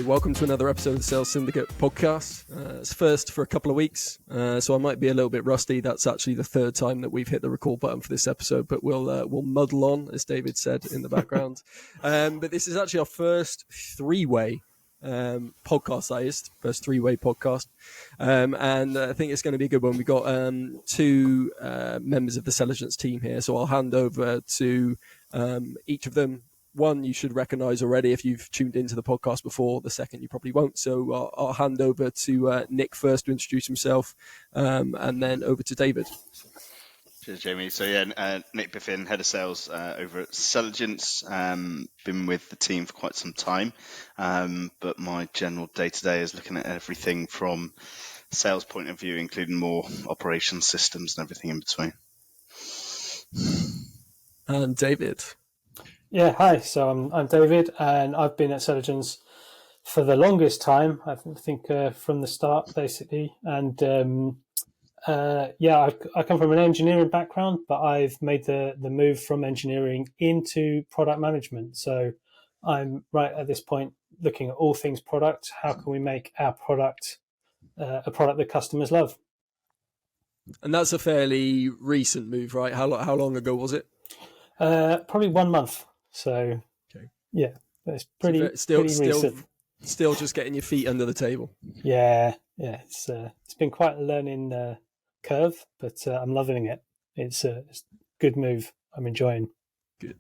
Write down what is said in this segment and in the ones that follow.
welcome to another episode of the Sales Syndicate podcast. It's first for a couple of weeks, so I might be a little bit rusty. That's actually the third time that we've hit the record button for this episode, but we'll muddle on, as David said in the background. But this is actually our first three-way podcast, first three-way podcast, and I think it's going to be a good one. We've got two members of the Selligence team here, so I'll hand over to each of them. One you should recognise already if you've tuned into the podcast before. The second you probably won't. So I'll hand over to Nick first to introduce himself, and then over to David. Cheers, Jamie. So yeah, Nick Biffen, head of sales over at Selligence. Been with the team for quite some time, but my general day-to-day is looking at everything from sales point of view, including more operations systems and everything in between. And David. Yeah, hi. So I'm David, and I've been at Selligence for the longest time. I think from the start, basically. And I come from an engineering background, but I've made the move from engineering into product management. So I'm right at this point looking at all things product. How can we make our product a product that customers love? And that's a fairly recent move, right? How long ago was it? Probably 1 month. So, okay. Yeah, it's pretty recent. Still just getting your feet under the table. Yeah. It's been quite a learning curve, but I'm loving it. It's a good move. I'm enjoying. Good.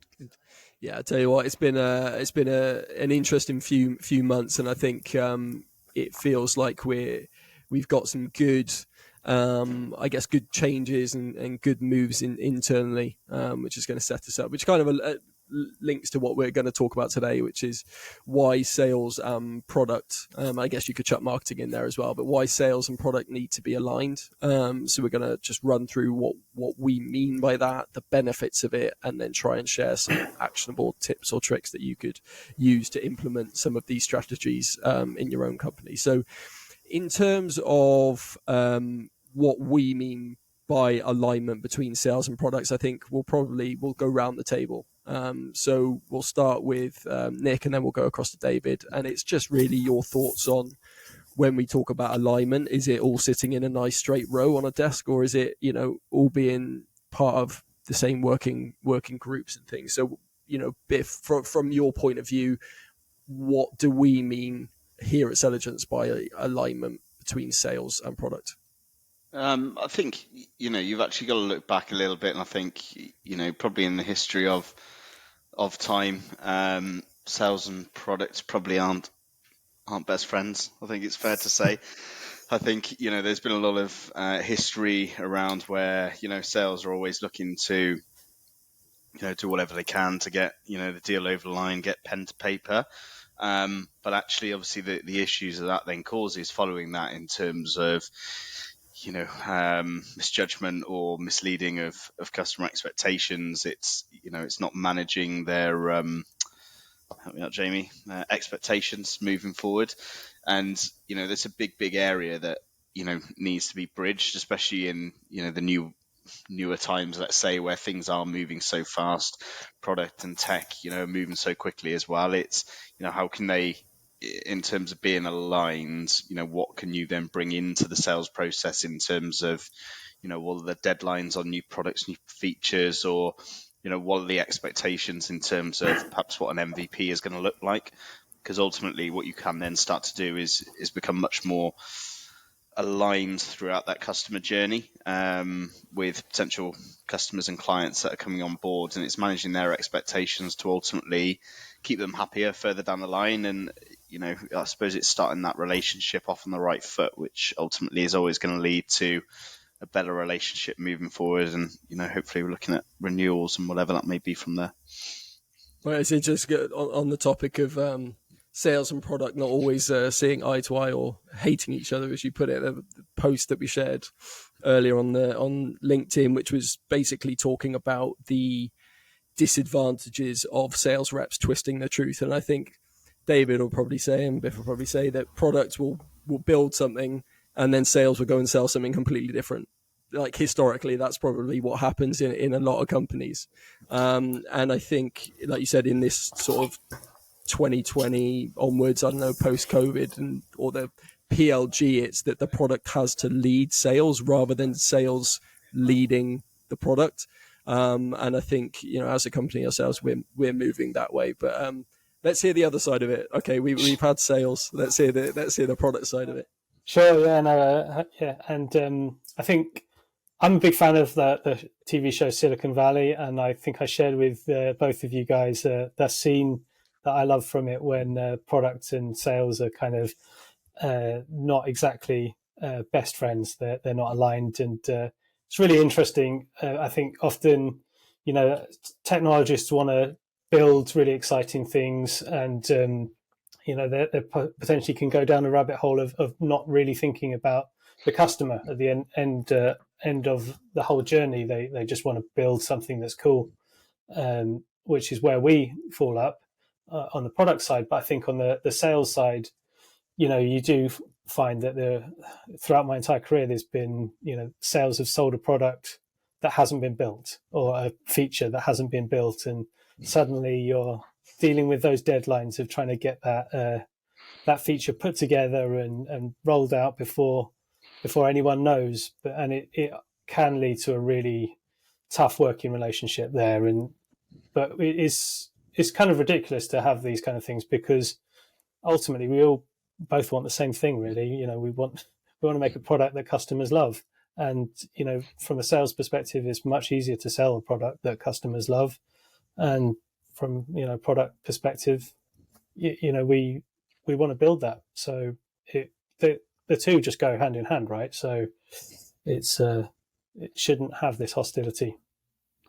Yeah, I tell you what, it's been an interesting few months, and I think it feels like we've got some good. Good changes and good moves internally, which is going to set us up, which kind of links to what we're going to talk about today, which is why sales and product, I guess you could chuck marketing in there as well, but why sales and product need to be aligned. So we're going to just run through what we mean by that, the benefits of it, and then try and share some actionable tips or tricks that you could use to implement some of these strategies in your own company. So in terms of what we mean by alignment between sales and products, I think we'll go round the table. So we'll start with Nick, and then we'll go across to David. And it's just really your thoughts on when we talk about alignment. Is it all sitting in a nice straight row on a desk, or is it, all being part of the same working groups and things? So, Biff, from your point of view, what do we mean here at Selligence by alignment between sales and product? I think, you've actually got to look back a little bit, and I think, probably in the history of time, sales and products probably aren't best friends. I think it's fair to say. I think, there's been a lot of history around where, sales are always looking to, do whatever they can to get, the deal over the line, get pen to paper. But actually, obviously, the issues that then causes following that in terms of, misjudgment or misleading of customer expectations. It's not managing their help me out, Jamie, expectations moving forward. And there's a big area that needs to be bridged, especially in the newer times, let's say, where things are moving so fast, product and tech moving so quickly as well. It's how can they, in terms of being aligned, what can you then bring into the sales process in terms of, what are the deadlines on new products, new features, or, what are the expectations in terms of perhaps what an MVP is going to look like? Because ultimately what you can then start to do is become much more aligned throughout that customer journey with potential customers and clients that are coming on board, and it's managing their expectations to ultimately keep them happier further down the line. And I suppose it's starting that relationship off on the right foot, which ultimately is always going to lead to a better relationship moving forward. And hopefully we're looking at renewals and whatever that may be from there. Well, it's just on the topic of sales and product not always seeing eye to eye or hating each other, as you put it. The post that we shared earlier on LinkedIn, which was basically talking about the disadvantages of sales reps twisting the truth. And I think David will probably say, and Biff will probably say, that products will build something and then sales will go and sell something completely different. Like historically, that's probably what happens in a lot of companies. And I think, like you said, in this sort of 2020 onwards, I don't know, post-COVID or the PLG, it's that the product has to lead sales rather than sales leading the product. And I think, as a company ourselves, we're moving that way. But let's hear the other side of it. Okay, we've had sales. Let's hear the product side of it. Sure, yeah, no, yeah, and I think I'm a big fan of the TV show Silicon Valley, and I think I shared with both of you guys that scene that I love from it when product and sales are kind of not exactly best friends. They're not aligned, and it's really interesting. I think often, technologists want to build really exciting things, and they potentially can go down a rabbit hole of not really thinking about the customer at the end of the whole journey. They just want to build something that's cool, which is where we fall up on the product side. But I think on the sales side, you do find that throughout my entire career, there's been, sales have sold a product that hasn't been built or a feature that hasn't been built. And suddenly you're dealing with those deadlines of trying to get that feature put together and rolled out before anyone knows. And it can lead to a really tough working relationship there. But it's kind of ridiculous to have these kind of things, because ultimately we all both want the same thing, really. We want to make a product that customers love. And, from a sales perspective, it's much easier to sell a product that customers love. And from, product perspective, we want to build that. So the two just go hand in hand, right? So it shouldn't have this hostility.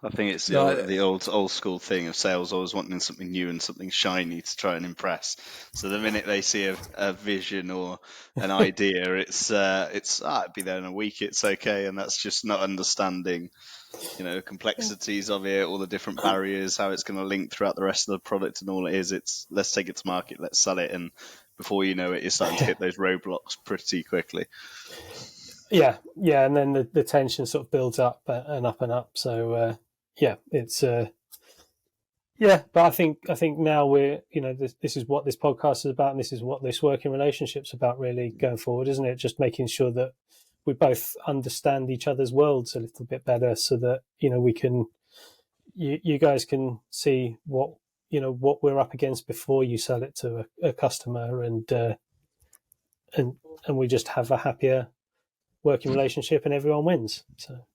I think it's the old school thing of sales always wanting something new and something shiny to try and impress. So the minute they see a vision or an idea, it's it'd be there in a week, it's okay, and that's just not understanding, complexities of it, all the different barriers, how it's going to link throughout the rest of the product, and all it is, it's let's take it to market, let's sell it, and before you know it, you're starting to hit those roadblocks pretty quickly. Yeah, and then the tension sort of builds up and up and up. So. It's but I think now we're, this is what this podcast is about, and this is what this working relationship's about, really, going forward, isn't it? Just making sure that we both understand each other's worlds a little bit better, so that we can, you guys can see what we're up against before you sell it to a customer, and we just have a happier working relationship, and everyone wins. So.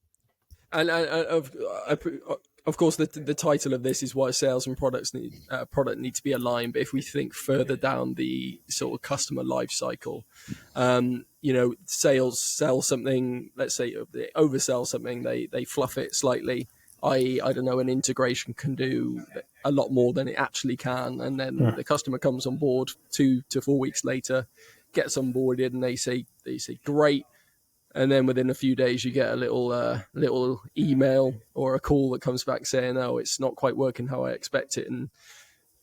And of course, the title of this is why sales and product need to be aligned. But if we think further down the sort of customer life cycle, sales sell something. Let's say they oversell something, they fluff it slightly. I don't know, an integration can do a lot more than it actually can, and then the customer comes on board 2 to 4 weeks later, gets onboarded, and they say great. And then within a few days, you get a little email or a call that comes back saying, "Oh, it's not quite working how I expect it." And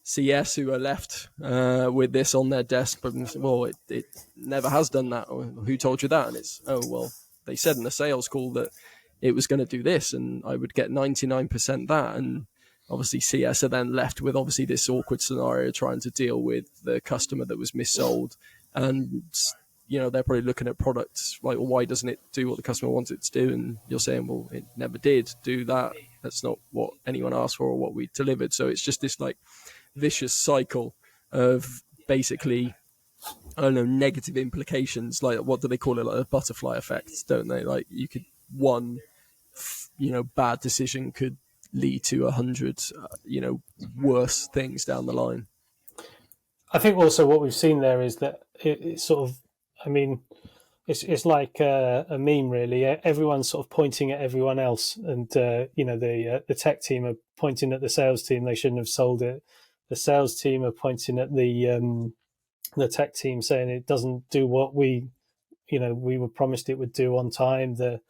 CS, who are left with this on their desk, but well, it never has done that. Or, who told you that? And it's, oh, well, they said in the sales call that it was going to do this, and I would get 99% that. And obviously, CS are then left with obviously this awkward scenario trying to deal with the customer that was missold. And they're probably looking at products like, well, why doesn't it do what the customer wants it to do? And you're saying, well, it never did do that. That's not what anyone asked for or what we delivered. So it's just this like vicious cycle of basically, I don't know, negative implications. Like, what do they call it? Like a butterfly effect, don't they? Like, you could, one, bad decision could lead to 100, worse things down the line. I think also what we've seen there is that it's sort of, it's like a meme, really. Everyone's sort of pointing at everyone else, and the tech team are pointing at the sales team. They shouldn't have sold it. The sales team are pointing at the tech team, saying it doesn't do what we were promised it would do on time. The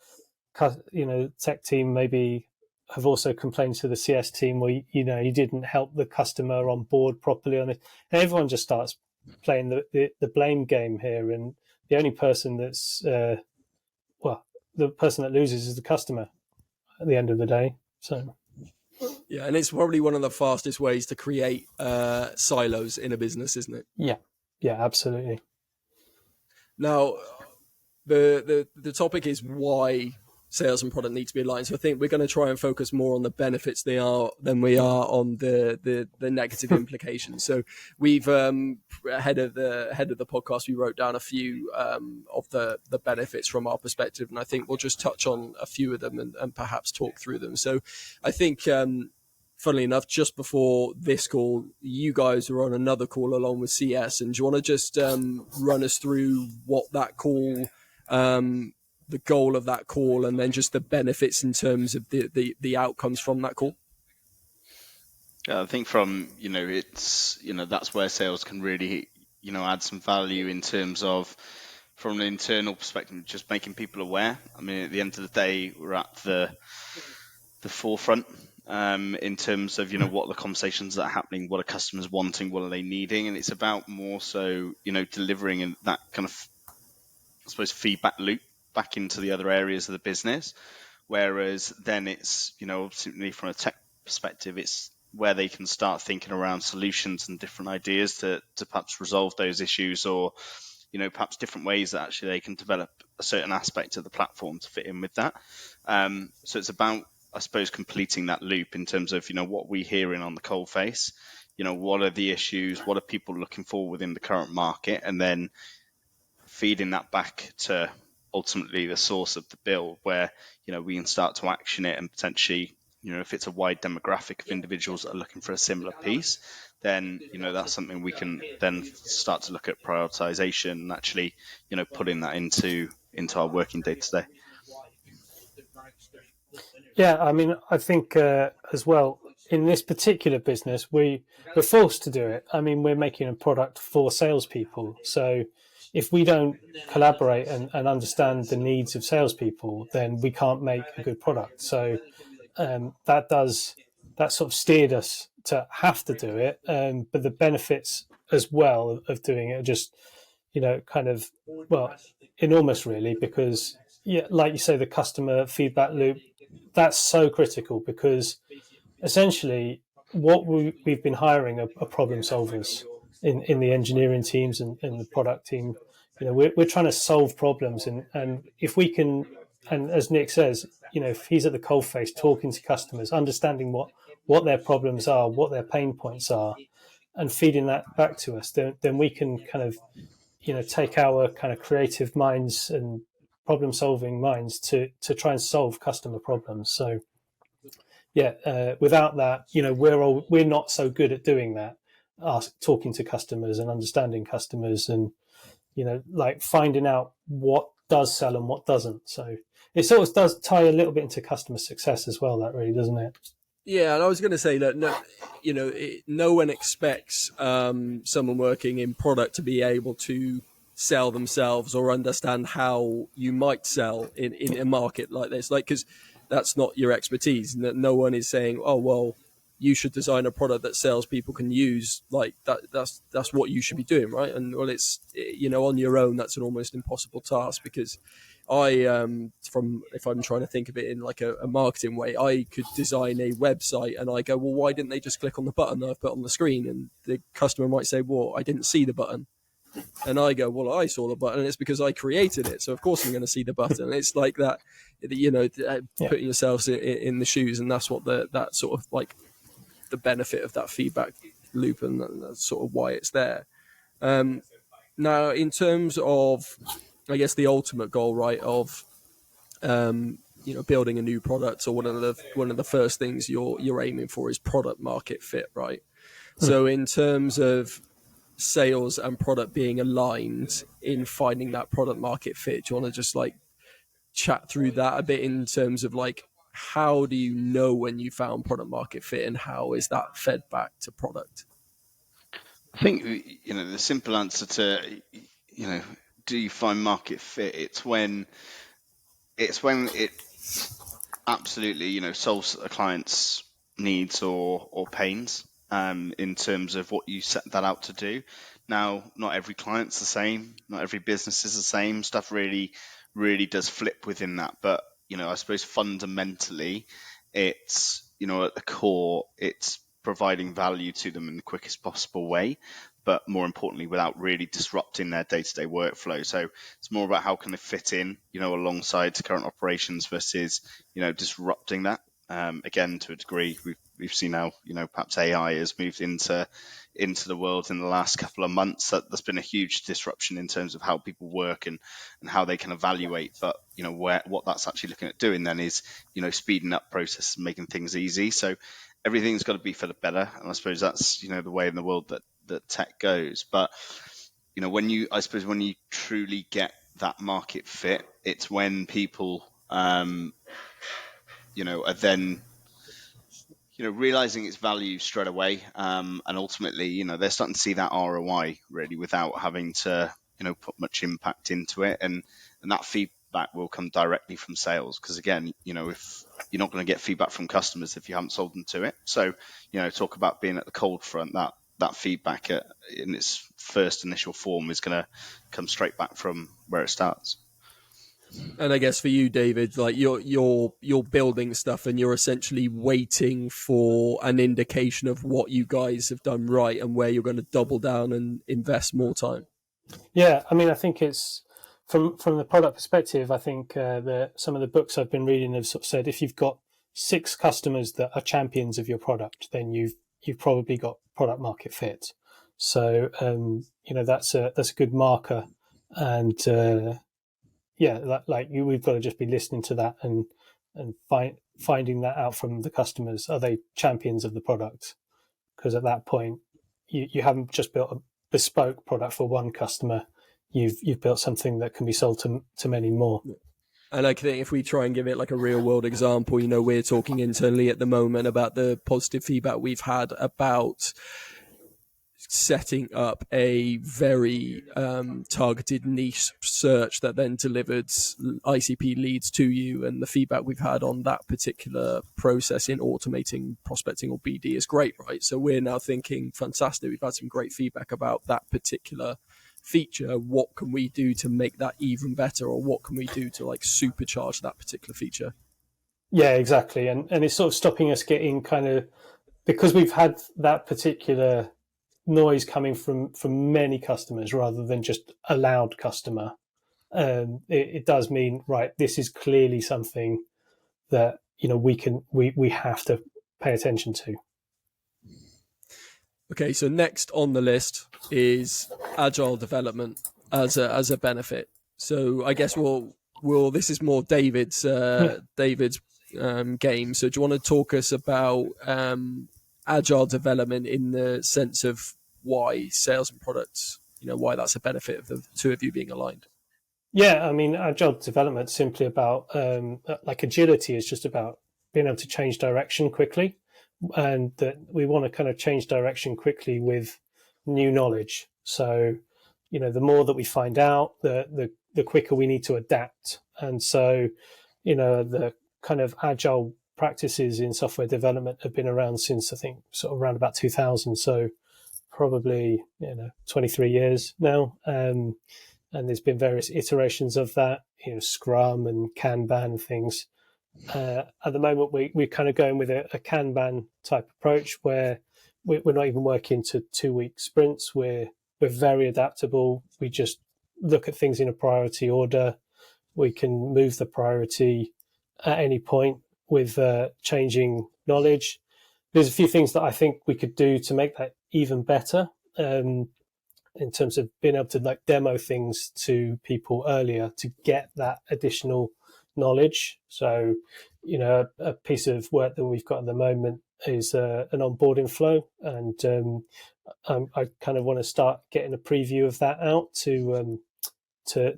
tech team maybe have also complained to the CS team, where you didn't help the customer on board properly on it. And everyone just starts playing the blame game here, and the only person that's the person that loses is the customer at the end of the day. So Yeah, and it's probably one of the fastest ways to create silos in a business, isn't it? Yeah, absolutely. Now, the topic is why sales and product need to be aligned. So I think we're going to try and focus more on the benefits they are than we are on the negative implications. So we've ahead of the podcast, we wrote down a few of the benefits from our perspective, and I think we'll just touch on a few of them and perhaps talk through them. So I think. Funnily enough, just before this call, you guys were on another call along with CS. And do you want to just run us through what that call, the goal of that call, and then just the benefits in terms of the outcomes from that call? Yeah, I think from, it's, that's where sales can really, add some value in terms of, from an internal perspective, just making people aware. I mean, at the end of the day, we're at the forefront in terms of, what the conversations that are happening, what are customers wanting, what are they needing. And it's about more so, delivering that kind of, I suppose, feedback loop back into the other areas of the business. Whereas then it's, ultimately from a tech perspective, it's where they can start thinking around solutions and different ideas to perhaps resolve those issues, or, perhaps different ways that actually they can develop a certain aspect of the platform to fit in with that. So it's about, I suppose, completing that loop in terms of, what we're hearing on the coal face, what are the issues, what are people looking for within the current market, and then feeding that back to ultimately the source of the bill, where we can start to action it, and potentially, if it's a wide demographic of individuals that are looking for a similar piece, then that's something we can then start to look at prioritization and actually putting that into our working day to day. Yeah, I mean, I think as well, in this particular business, we're forced to do it. I mean, we're making a product for salespeople. So if we don't collaborate and understand the needs of salespeople, then we can't make a good product. So that sort of steered us to have to do it. But the benefits as well of doing it are just, kind of, well, enormous really, because, yeah, like you say, the customer feedback loop, that's so critical, because essentially what we've been hiring are problem solvers in the engineering teams and the product team. We're trying to solve problems, and if we can, and as Nick says, if he's at the coalface talking to customers, understanding what their problems are, what their pain points are, and feeding that back to us, then we can kind of, take our kind of creative minds and problem solving minds to try and solve customer problems. So yeah, without that, we're not so good at doing that, talking to customers and understanding customers, and like finding out what does sell and what doesn't. So it sort of does tie a little bit into customer success as well, that really, doesn't it? Yeah, and I was going to say that no one expects someone working in product to be able to sell themselves or understand how you might sell in a market like this, like, because that's not your expertise. No one is saying, oh well, you should design a product that salespeople can use. Like that's what you should be doing, right? And well, it's on your own, that's an almost impossible task, because from if I'm trying to think of it in like a marketing way, I could design a website and I go, well, why didn't they just click on the button that I've put on the screen? And the customer might say, well, I didn't see the button. And I go, well, I saw the button, and it's because I created it. So of course I'm going to see the button. It's like that, putting yourselves in the shoes, and that's what that sort of like the benefit of that feedback loop, and that's sort of why it's there. Now, in terms of, I guess, the ultimate goal, right, of building a new product, or one of the first things you're aiming for is product market fit, right? So in terms of sales and product being aligned in finding that product market fit, do you want to just like chat through that a bit in terms of like, how do you know when you found product market fit, and how is that fed back to product? I think the simple answer to do you find market fit, it's when it absolutely solves a client's needs or pains, in terms of what you set that out to do. Now, not every client's the same, not every business is the same. Stuff really does flip within that, but I suppose fundamentally it's at the core, it's providing value to them in the quickest possible way, but more importantly, without really disrupting their day-to-day workflow. So it's more about how can they fit in, alongside current operations versus, disrupting that. Again, to a degree, we've seen how, perhaps AI has moved into the world in the last couple of months. There's been a huge disruption in terms of how people work and how they can evaluate. But, what that's actually looking at doing then is, speeding up processes and making things easy. So everything's got to be for the better. And I suppose that's, the way in the world that tech goes. But, when you truly get that market fit, it's when people, are then, realizing its value straight away. And ultimately, they're starting to see that ROI really without having to, put much impact into it. And that feedback will come directly from sales. Because again, if you're not going to get feedback from customers if you haven't sold them to it. So, talk about being at the cold front, that feedback in its first initial form is going to come straight back from where it starts. And I guess for you, David, like you're building stuff and you're essentially waiting for an indication of what you guys have done right and where you're going to double down and invest more time. Yeah, I mean, I think it's from the product perspective. I think some of the books I've been reading have sort of said if you've got 6 customers that are champions of your product, then you've probably got product market fit. So that's a good marker, and we've got to just be listening to that and finding that out from the customers. Are they champions of the product? Because at that point, you haven't just built a bespoke product for one customer. You've built something that can be sold to many more. And I think if we try and give it like a real world example, we're talking internally at the moment about the positive feedback we've had about setting up a very targeted niche search that then delivered ICP leads to you, and the feedback we've had on that particular process in automating prospecting or BD is great, right? So we're now thinking, fantastic, we've had some great feedback about that particular feature. What can we do to make that even better, or what can we do to like supercharge that particular feature? Yeah, exactly. And it's sort of stopping us getting kind of, because we've had that particular noise coming from many customers rather than just a loud customer. It does mean, right, this is clearly something that we have to pay attention to. Okay, so next on the list is agile development as a benefit. So I guess we'll this is more David's game. So do you want to talk us about agile development in the sense of why sales and products, why that's a benefit of the two of you being aligned? Yeah, I mean, agile development is simply about like agility is just about being able to change direction quickly, and that we want to kind of change direction quickly with new knowledge. So, the more that we find out, the quicker we need to adapt. And so, the kind of agile practices in software development have been around since, I think, sort of around about 2000. So probably 23 years now, and there's been various iterations of that, Scrum and Kanban and things. At the moment, we're kind of going with a Kanban type approach where we're not even working to 2-week sprints. We're very adaptable. We just look at things in a priority order. We can move the priority at any point with changing knowledge. There's a few things that I think we could do to make that even better, in terms of being able to like demo things to people earlier to get that additional knowledge. So, a piece of work that we've got at the moment is an onboarding flow, and I kind of want to start getting a preview of that out to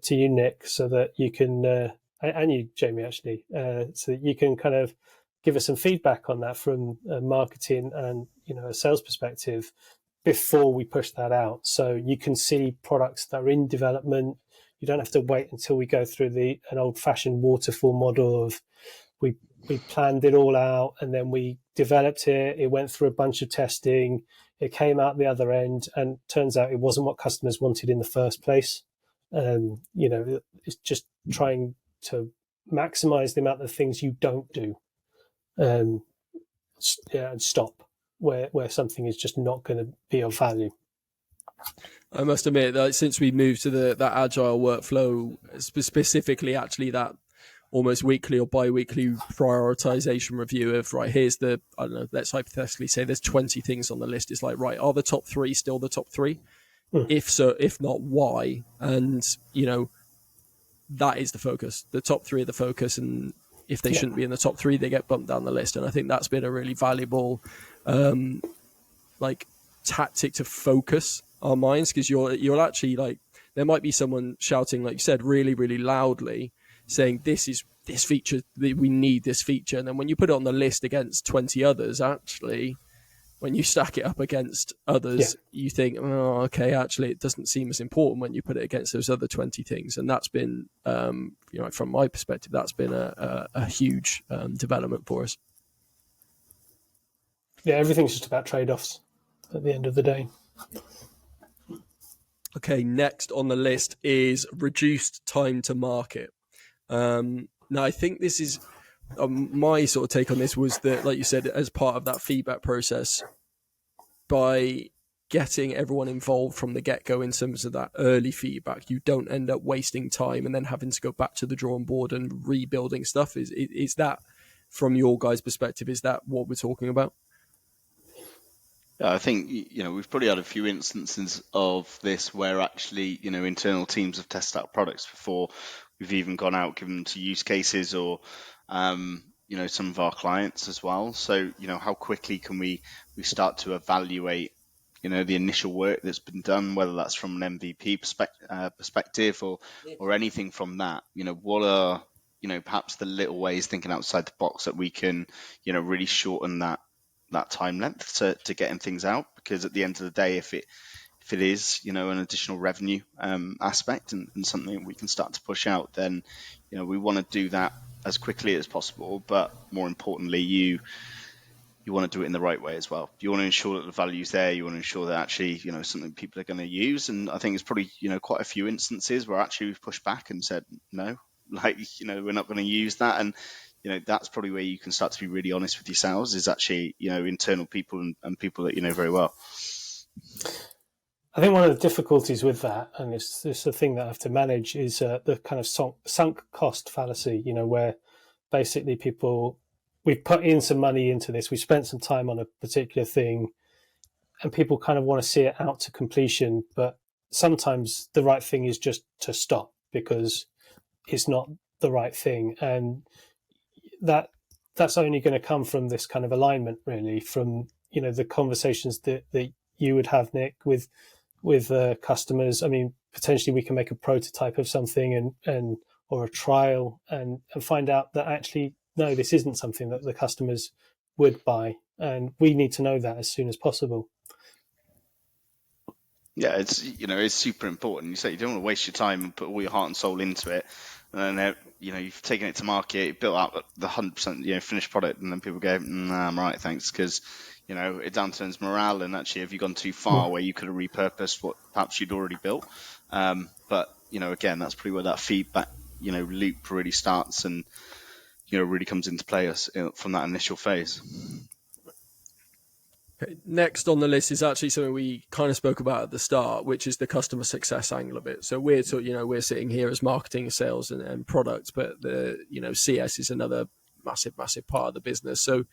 you, Nick, so that you can and you, Jamie, actually, so that you can kind of give us some feedback on that from a marketing and a sales perspective before we push that out. So you can see products that are in development. You don't have to wait until we go through an old-fashioned waterfall model of we planned it all out and then we developed it. It went through a bunch of testing. It came out the other end, and turns out it wasn't what customers wanted in the first place. It's just trying to maximize the amount of things you don't do. stop where something is just not going to be of value. I must admit that since we moved to that agile workflow, specifically actually that almost weekly or bi-weekly prioritization review of, right, here's the, I don't know, let's hypothetically say there's 20 things on the list. It's like, right, are the top 3 still the top 3? If so, if not, why? And, that is the focus. The top 3 are the focus, and if they shouldn't be in the top 3, they get bumped down the list. And I think that's been a really valuable tactic to focus our minds, because you'll actually, like, there might be someone shouting, like you said, really, really loudly, saying this feature, we need this feature. And then when you put it on the list against 20 others, actually, when you stack it up against others, you think, oh, okay, actually, it doesn't seem as important when you put it against those other 20 things. And that's been, from my perspective, that's been a huge development for us. Yeah, everything's just about trade-offs at the end of the day. Okay, next on the list is reduced time to market. Now, I think this is my sort of take on this was that, like you said, as part of that feedback process, by getting everyone involved from the get-go in terms of that early feedback, you don't end up wasting time and then having to go back to the drawing board and rebuilding stuff. Is that, from your guys' perspective, is that what we're talking about? Yeah, I think, we've probably had a few instances of this where actually, internal teams have tested out products before we've even gone out, given them to use cases or, some of our clients as well. So, how quickly can we start to evaluate, the initial work that's been done, whether that's from an MVP perspective or anything from that, what are, perhaps the little ways thinking outside the box that we can, really shorten that time length to getting things out, because at the end of the day, if it is an additional revenue aspect and something we can start to push out, then we want to do that as quickly as possible, but more importantly, you want to do it in the right way as well. You want to ensure that the value's there. You want to ensure that actually something people are going to use. And I think it's probably quite a few instances where actually we've pushed back and said no, we're not going to use that. And that's probably where you can start to be really honest with yourselves, is actually, internal people and people that you know very well. I think one of the difficulties with that, and it's a thing that I have to manage, is the kind of sunk cost fallacy, where basically we've put in some money into this, we spent some time on a particular thing, and people kind of want to see it out to completion, but sometimes the right thing is just to stop because it's not the right thing. And that's only going to come from this kind of alignment, really, from the conversations that you would have, Nick, with customers. I mean, potentially we can make a prototype of something and or a trial and find out that actually no, this isn't something that the customers would buy, and we need to know that as soon as possible. Yeah, it's super important. You say you don't want to waste your time and put all your heart and soul into it, and then you've taken it to market, you built out the 100% finished product, and then people go, nah, I'm right, thanks, because it downturns morale, and actually have you gone too far where you could have repurposed what perhaps you'd already built. But again, that's probably where that feedback loop really starts and really comes into play from that initial phase. Okay. Next on the list is actually something we kind of spoke about at the start, which is the customer success angle of it. So we're sitting here as marketing, sales, and product, but the CS is another massive part of the business. So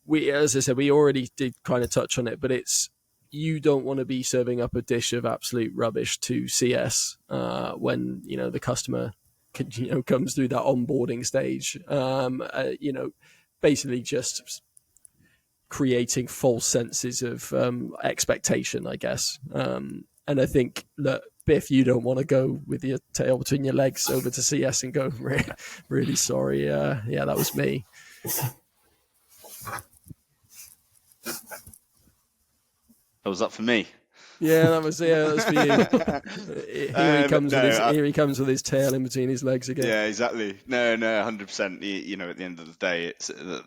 we, as I said, we already did kind of touch on it, but it's, you don't want to be serving up a dish of absolute rubbish to CS when the customer comes through that onboarding stage. Basically just creating false senses of expectation, I guess. And I think that, Biff, you don't want to go with your tail between your legs over to CS and go, really sorry. Yeah, that was me. Oh, was that for me? Yeah, that was for you. Here he comes with his tail in between his legs again. Yeah, exactly. No, 100%. At the end of the day,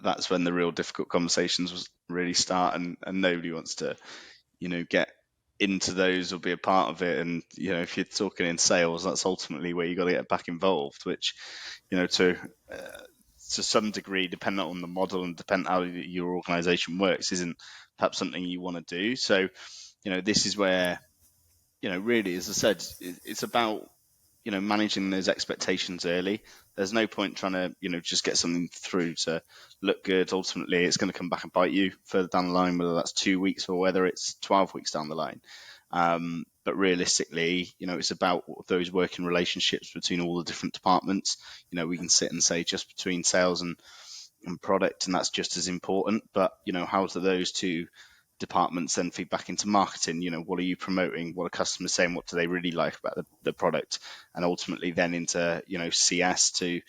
that's when the real difficult conversations really start, and nobody wants to, get into those or be a part of it. And if you're talking in sales, that's ultimately where you got to get back involved. Which, to to some degree, dependent on the model and dependent how your organization works, isn't perhaps something you want to do. So, this is where, really, as I said, it's about, managing those expectations early. There's no point trying to, just get something through to look good. Ultimately, it's going to come back and bite you further down the line, whether that's 2 weeks or whether it's 12 weeks down the line. But realistically, it's about those working relationships between all the different departments. We can sit and say just between sales and product, and that's just as important. But, how do those two departments then feed back into marketing? What are you promoting? What are customers saying? What do they really like about the product? And ultimately then into, CS to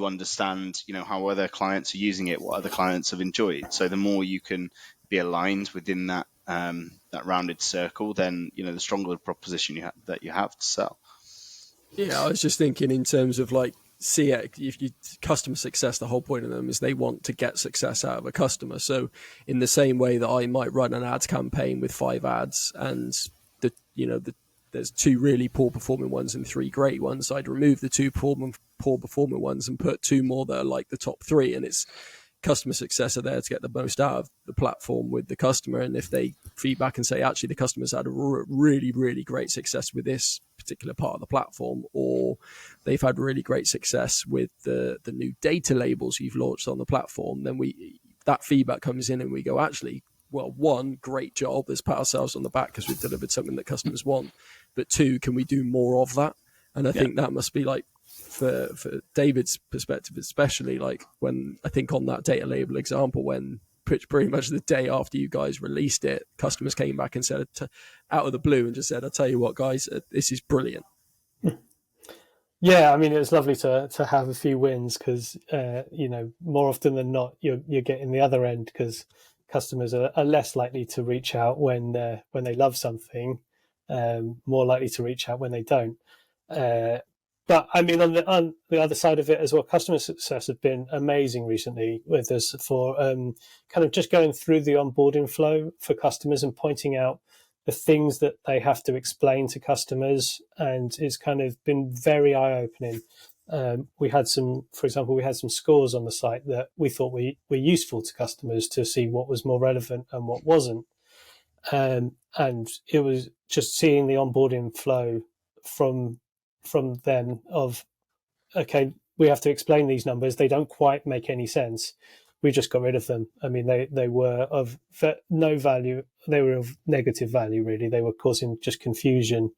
understand, how other clients are using it, what other clients have enjoyed. So the more you can be aligned within that rounded circle, then, the stronger the proposition that you have to sell. Yeah, I was just thinking in terms of like CX, if you customer success, the whole point of them is they want to get success out of a customer. So in the same way that I might run an ads campaign with 5 ads and there's 2 really poor performing ones and 3 great ones, I'd remove the 2 poor performing ones and put 2 more that are like the top 3, and it's customer success are there to get the most out of the platform with the customer. And if they feedback and say, actually, the customer's had a really, really great success with this particular part of the platform, or they've had really great success with the new data labels you've launched on the platform, then that feedback comes in and we go, actually, well, 1, great job. Let's pat ourselves on the back because we've delivered something that customers want. But 2, can we do more of that? And I think that must be like, for David's perspective, especially like when I think on that data label example, when pretty much the day after you guys released it, customers came back and said out of the blue and just said, I'll tell you what, guys, this is brilliant. Yeah, I mean, it was lovely to have a few wins because, more often than not, you're getting the other end because customers are less likely to reach out when they love something, more likely to reach out when they don't. But I mean, on the other side of it as well, customer success have been amazing recently with us for kind of just going through the onboarding flow for customers and pointing out the things that they have to explain to customers, and it's kind of been very eye-opening. We had some scores on the site that we thought were useful to customers to see what was more relevant and what wasn't. And it was just seeing the onboarding flow from them of, okay, we have to explain these numbers. They don't quite make any sense. We just got rid of them. I mean, they were of no value. They were of negative value, really. They were causing just confusion.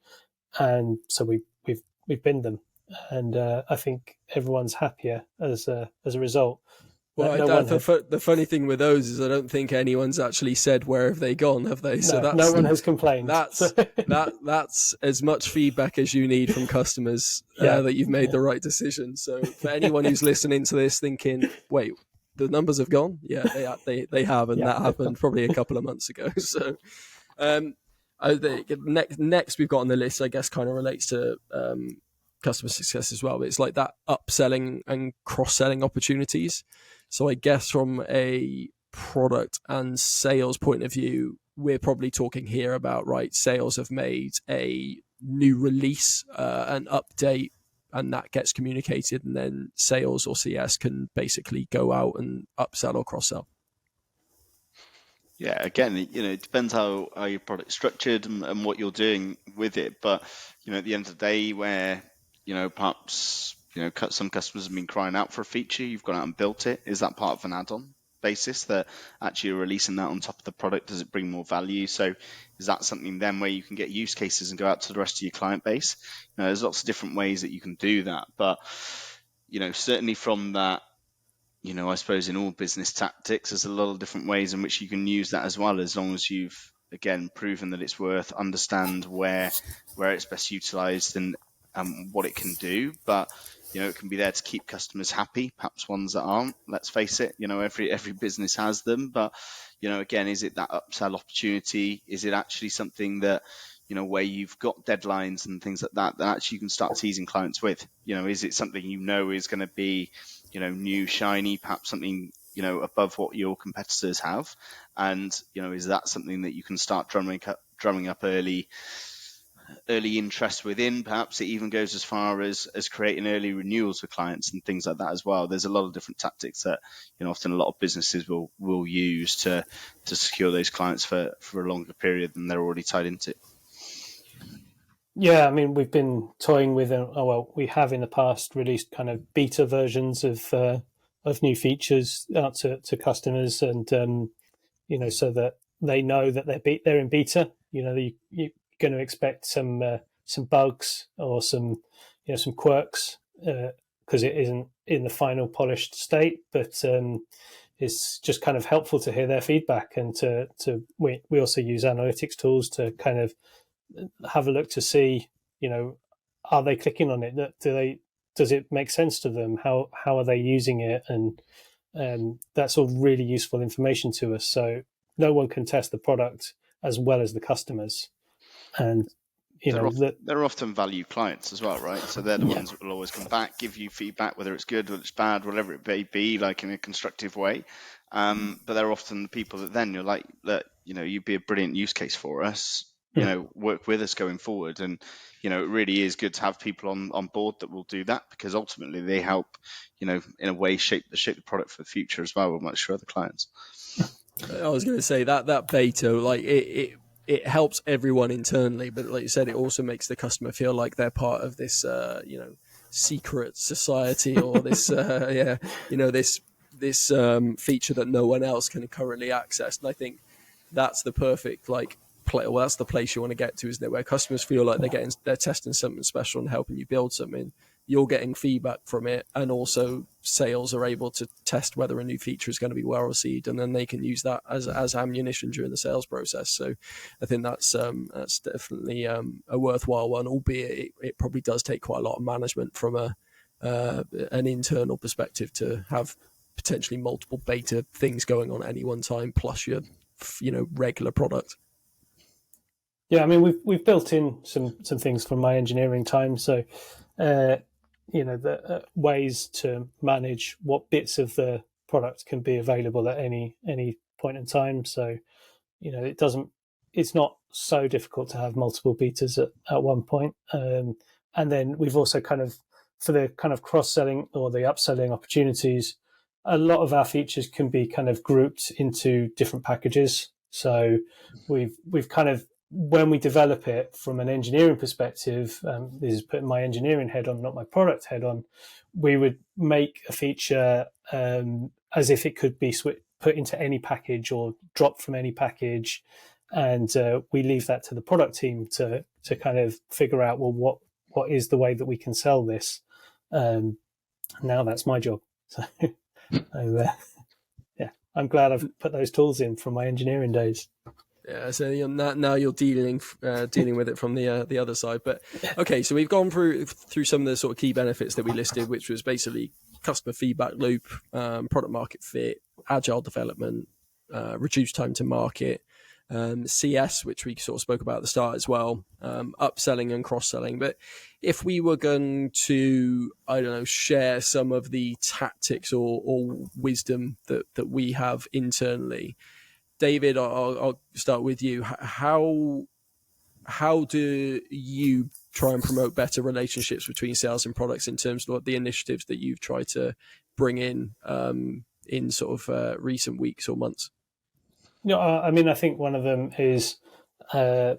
And so we've binned them. And I think everyone's happier as a result. Well, the funny thing with those is I don't think anyone's actually said where have they gone, have they? So no one has complained. That's as much feedback as you need from customers that you've made the right decision. So for anyone who's listening to this thinking, wait, the numbers have gone? Yeah, they have, and that happened probably a couple of months ago. So next we've got on the list, I guess, kind of relates to customer success as well. It's like that upselling and cross-selling opportunities. So I guess from a product and sales point of view, we're probably talking here about, right, sales have made a new release, an update, and that gets communicated, and then sales or CS can basically go out and upsell or cross-sell. Yeah, again, it depends how your product's structured and what you're doing with it. But, at the end of the day, where, perhaps, some customers have been crying out for a feature, you've gone out and built it. Is that part of an add-on basis that actually you're releasing that on top of the product? Does it bring more value? So is that something then where you can get use cases and go out to the rest of your client base? There's lots of different ways that you can do that. But, certainly from that, I suppose in all business tactics, there's a lot of different ways in which you can use that as well, as long as you've, again, proven that it's worth, understand where it's best utilized and what it can do. But, it can be there to keep customers happy, perhaps ones that aren't. Let's face it, every business has them. But, again, is it that upsell opportunity? Is it actually something that, where you've got deadlines and things like that actually you can start teasing clients with? Is it something is going to be new, shiny, perhaps something, above what your competitors have? And, is that something that you can start drumming up early early interest within. Perhaps it even goes as far as creating early renewals for clients and things like that as well. There's a lot of different tactics that often a lot of businesses will use to secure those clients for a longer period than they're already tied into. Yeah, I mean, we've been toying with, we have in the past released kind of beta versions of new features out to customers, and so that they know that they're in beta. You're going to expect some bugs or some quirks because it isn't in the final polished state, but it's just kind of helpful to hear their feedback, and we also use analytics tools to kind of have a look to see, are they clicking on it? Does it make sense to them? How are they using it? And that's all really useful information to us. So no one can test the product as well as the customers. And they're often value clients as well, right? So they're the ones that will always come back, give you feedback, whether it's good, whether it's bad, whatever it may be, like in a constructive way. But they're often the people that then you're like, you'd be a brilliant use case for us. Work with us going forward. And, it really is good to have people on board that will do that, because ultimately they help, in a way shape the product for the future as well, amongst your other clients. I was going to say that beta, like it helps everyone internally, but like you said, it also makes the customer feel like they're part of this, secret society, or this, this feature that no one else can currently access. And I think that's the perfect that's the place you want to get to, isn't it? Where customers feel like they're testing something special and helping you build something. You're getting feedback from it, and also sales are able to test whether a new feature is going to be well received, and then they can use that as ammunition during the sales process. So I think that's definitely a worthwhile one, albeit it probably does take quite a lot of management from an internal perspective to have potentially multiple beta things going on at any one time, plus your regular product. Yeah, I mean, we've built in some things from my engineering time. So, the ways to manage what bits of the product can be available at any point in time. So, it's not so difficult to have multiple betas at one point. And then we've also kind of, for the kind of cross-selling or the upselling opportunities, a lot of our features can be kind of grouped into different packages. So we've kind of, when we develop it from an engineering perspective, this is putting my engineering head on, not my product head on, we would make a feature as if it could be put into any package or dropped from any package. And we leave that to the product team to kind of figure out, well, what is the way that we can sell this? Now that's my job. So, I'm glad I've put those tools in from my engineering days. Yeah, so now you're dealing with it from the other side. But okay, so we've gone through some of the sort of key benefits that we listed, which was basically customer feedback loop, product market fit, agile development, reduced time to market, CS, which we sort of spoke about at the start as well, upselling and cross-selling. But if we were going to, share some of the tactics or wisdom that we have internally, David, I'll start with you. How do you try and promote better relationships between sales and products in terms of the initiatives that you've tried to bring in sort of recent weeks or months? I mean, I think one of them is I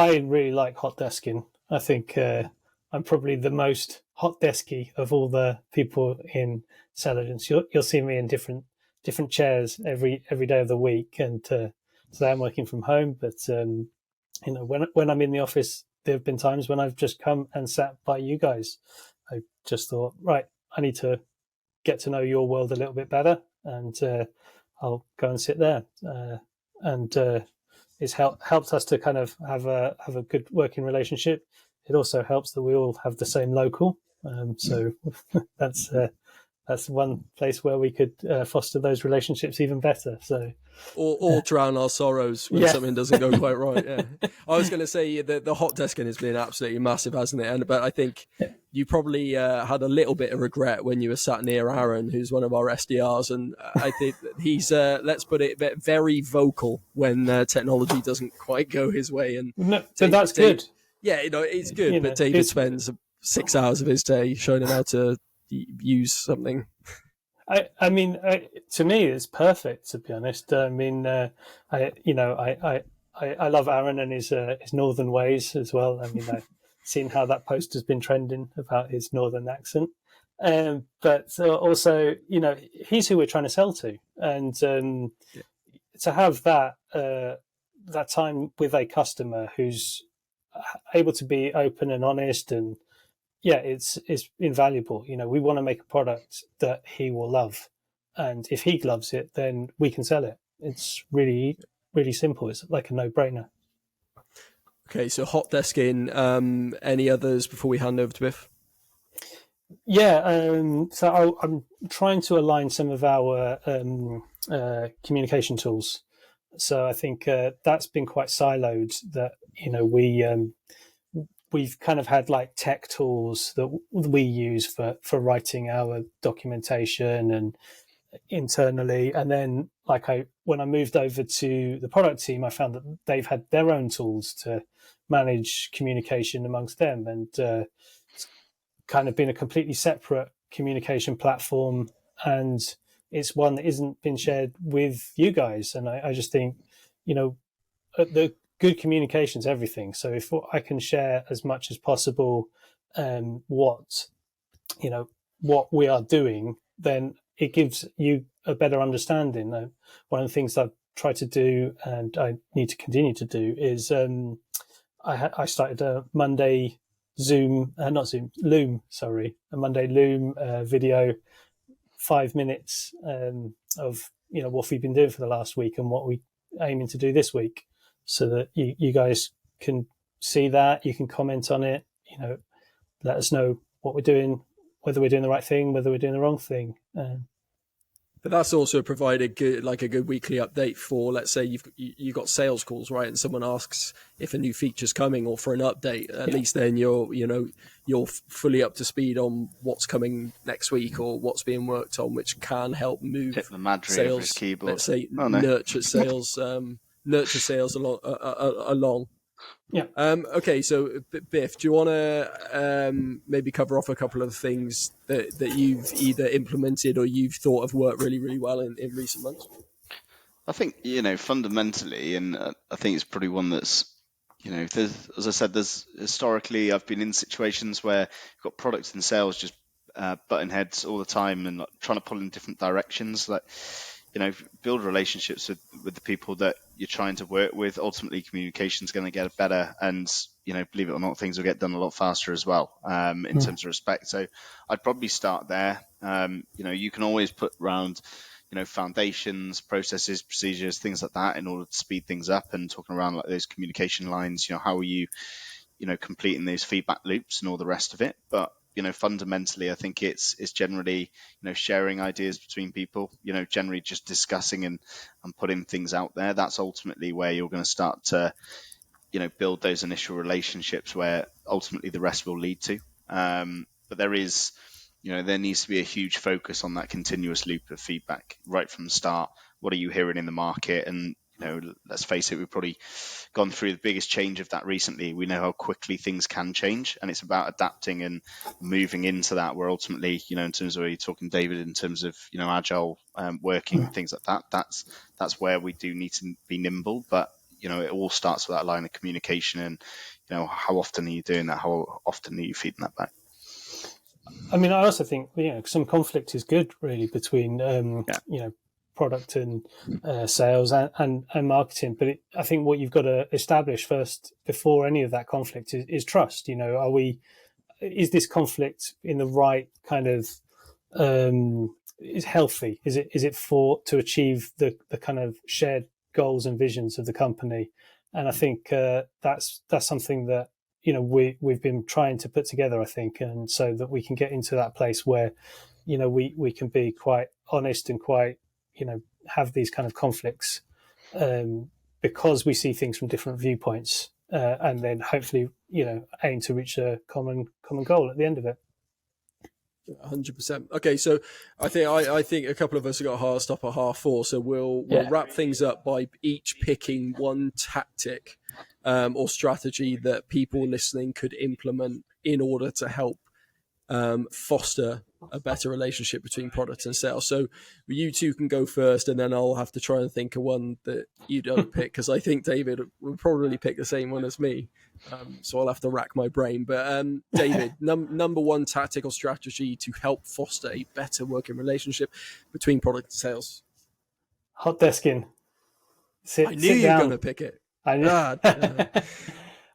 really like hot desking. I think I'm probably the most hot desky of all the people in Selligence. You'll see me in different chairs every day of the week, and today I'm working from home. But when I'm in the office, there have been times when I've just come and sat by you guys. I just thought, right, I need to get to know your world a little bit better, and I'll go and sit there. And it's helped us to kind of have a good working relationship. It also helps that we all have the same local, so that's one place where we could foster those relationships even better. So or drown our sorrows when something doesn't go quite right. Yeah, I was going to say that the hot desking has been absolutely massive, hasn't it? But I think you probably had a little bit of regret when you were sat near Aaron, who's one of our SDRs, and I think he's let's put it very vocal when technology doesn't quite go his way. And no, but that's good. Yeah, it's good. But David spends 6 hours of his day showing him how to use something. I mean, to me, it's perfect. To be honest, I mean, I love Aaron and his northern ways as well. I mean, I've seen how that post has been trending about his northern accent, but also, he's who we're trying to sell to, and to have that time with a customer who's able to be open and honest and. Yeah, it's invaluable. We want to make a product that he will love, and if he loves it, then we can sell it. It's really, really simple. It's like a no-brainer. Okay, so hot desking. Any others before we hand over to Biff? Yeah, so I'm trying to align some of our communication tools. So I think that's been quite siloed. That we've kind of had like tech tools that we use for writing our documentation and internally. And then when I moved over to the product team, I found that they've had their own tools to manage communication amongst them. And it's kind of been a completely separate communication platform. And it's one that isn't been shared with you guys. And I just think, the good communication is everything. So if I can share as much as possible what we are doing, then it gives you a better understanding. One of the things I've tried to do, and I need to continue to do, is I started a Monday Loom, a Monday Loom video, 5 minutes of what we've been doing for the last week and what we aiming to do this week. So that you guys can see that, you can comment on it, let us know what we're doing, whether we're doing the right thing, whether we're doing the wrong thing. But that's also provided a good weekly update for, let's say you've got sales calls, right? And someone asks if a new feature's coming or for an update. At least then you're fully up to speed on what's coming next week or what's being worked on, which can help move sales. Let's say nurture sales. Nurture sales along. Yeah. Okay, so Biff, do you want to maybe cover off a couple of things that you've either implemented or you've thought have worked really, really well in recent months? I think, fundamentally, and I think it's probably one that's, as I said, there's historically I've been in situations where you've got product and sales just butting heads all the time and trying to pull in different directions. Build relationships with the people that you're trying to work with. Ultimately, communication is going to get better, and believe it or not, things will get done a lot faster as well in terms of respect. So I'd probably start there. You can always put around foundations, processes, procedures, things like that in order to speed things up, and talking around like those communication lines. How are you completing those feedback loops and all the rest of it. But fundamentally, I think it's generally, sharing ideas between people, generally just discussing and putting things out there. That's ultimately where you're going to start to, build those initial relationships where ultimately the rest will lead to. But there is, there needs to be a huge focus on that continuous loop of feedback right from the start. What are you hearing in the market? And, let's face it, we've probably gone through the biggest change of that recently. We know how quickly things can change, and it's about adapting and moving into that, where ultimately, in terms of, you're talking, David, in terms of, agile working, things like that, that's where we do need to be nimble. But, it all starts with that line of communication and, how often are you doing that? How often are you feeding that back? I mean, I also think, some conflict is good, really, between, product and sales and marketing. But I think what you've got to establish first before any of that conflict is trust. Is this conflict in the right kind of, is healthy? Is it to achieve the kind of shared goals and visions of the company? And I think that's something that, we've been trying to put together, I think, and so that we can get into that place where, we can be quite honest and quite, have these kind of conflicts, because we see things from different viewpoints, and then hopefully, aim to reach a common goal at the end of it. 100%. Okay, so I think a couple of us have got a hard stop at 4:30, so we'll wrap things up by each picking one tactic or strategy that people listening could implement in order to help foster a better relationship between product and sales. So you two can go first, and then I'll have to try and think of one that you don't pick, because I think David will probably pick the same one as me. So I'll have to rack my brain. But David, number one tactical strategy to help foster a better working relationship between product and sales. Hot desking. I knew you were going to pick it. I knew.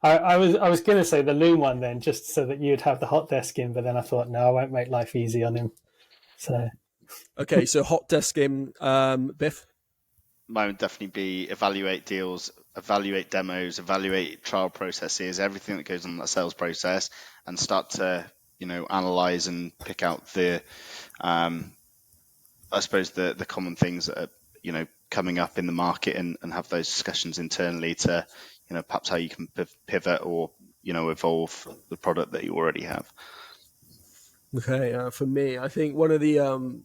I was going to say the loom one then, just so that you'd have the hot desking, but then I thought, no, I won't make life easy on him. So okay, so hot desking, Biff. Mine would definitely be evaluate deals, evaluate demos, evaluate trial processes, everything that goes on in that sales process, and start to analyze and pick out the I suppose the common things that are coming up in the market, and have those discussions internally to perhaps how you can pivot or evolve the product that you already have. Okay, for me, I think one of the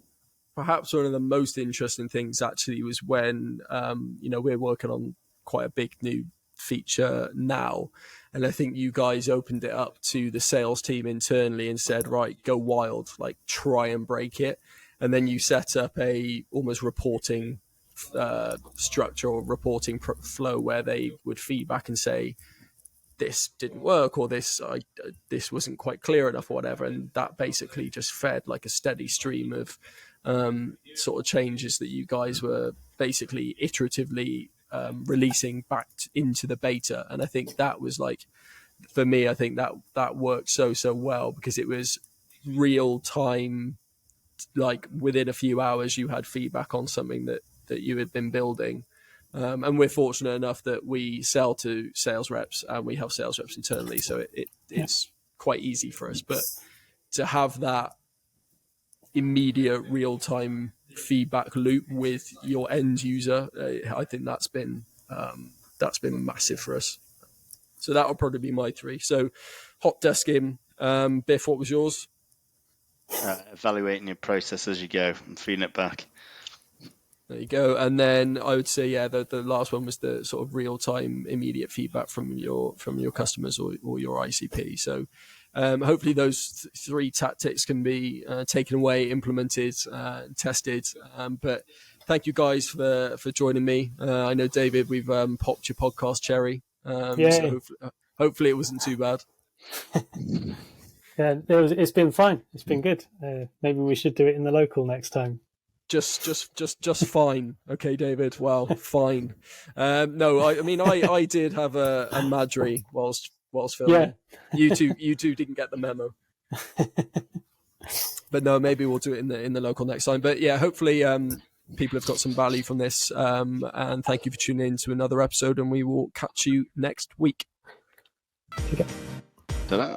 perhaps one of the most interesting things actually was when we're working on quite a big new feature now, and I think you guys opened it up to the sales team internally and said, right, go wild, like try and break it, and then you set up a almost reporting structure or reporting flow where they would feedback and say, this didn't work, or this wasn't quite clear enough, or whatever, and that basically just fed like a steady stream of sort of changes that you guys were basically iteratively releasing back into the beta. And I think that was like, for me, I think that worked so well, because it was real time, like within a few hours you had feedback on something that you had been building. And we're fortunate enough that we sell to sales reps, and we have sales reps internally, so it's quite easy for us. But to have that immediate real-time feedback loop with your end user, I think that's been massive for us. So that would probably be my three. So hot desking. Biff, what was yours? Evaluating your process as you go and feeding it back. There you go. And then I would say, the last one was the sort of real-time immediate feedback from your customers or your ICP. So hopefully those three tactics can be taken away, implemented, tested. But thank you guys for joining me. I know, David, we've popped your podcast cherry. So hopefully it wasn't too bad. Yeah, it's been fine. It's been good. Maybe we should do it in the local next time. Just fine. Okay, David. Well, fine. No, I mean, I did have a Madry whilst filming. Yeah. You two didn't get the memo. But no, maybe we'll do it in the local next time. But yeah, hopefully people have got some value from this. And thank you for tuning in to another episode, and we will catch you next week. Okay. Ta-da.